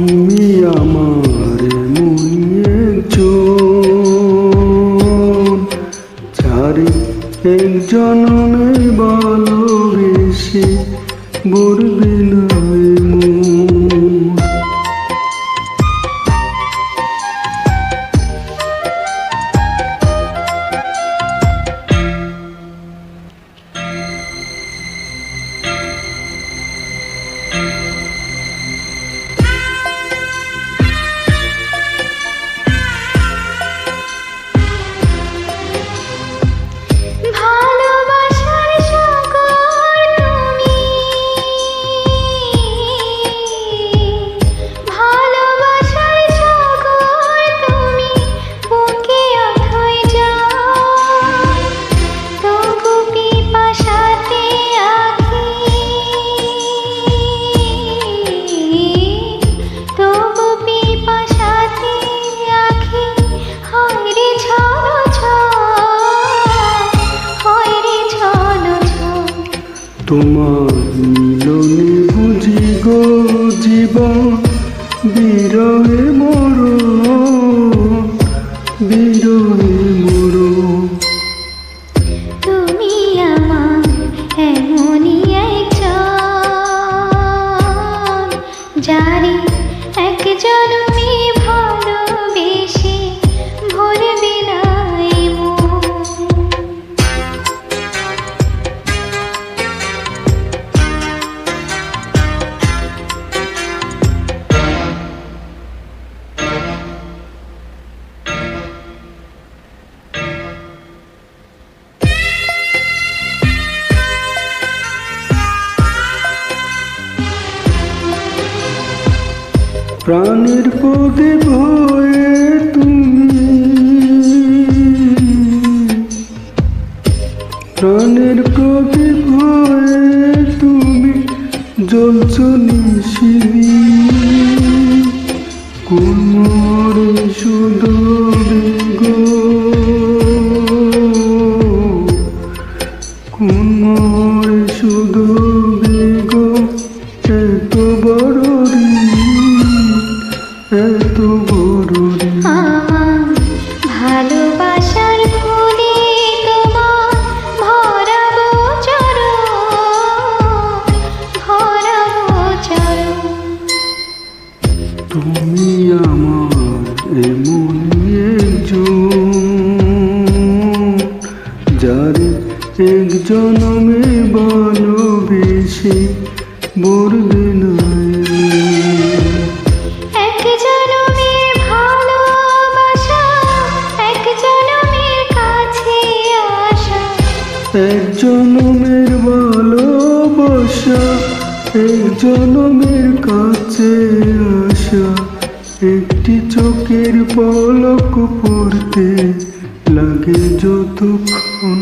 তুমি আমার মনে চারি এক জনমে ভালোবেসে ভরবে না মন। তোমার মিলনে বুঝি গো জীবন বিরহে মরণ, বিরহে মরণ। তুমি আমার এমনই একজন, যারে এক জন্মে ভালোবেসে ভরবে না মন। প্রাণের প্রদীপ হয়ে তুমি, প্রাণের প্রদীপ হয়ে তুমি জ্বলছ নিশিদিন। কোন মোরে শুধু গো, কোন মোরে শুধু গো, এত বড় এত বড় আমার ভালোবাসার ফুলে তোমার ভরাবো চরণ, ভরাবো চরণ। তুমি আমার এমন একজন, যারে এক জনমে ভালোবেসে ভরবে না এক জনমের ভালোবাসা, এক জনমের কাছে আসা। একটি চোখের পলক পড়তে লাগে যতক্ষণ।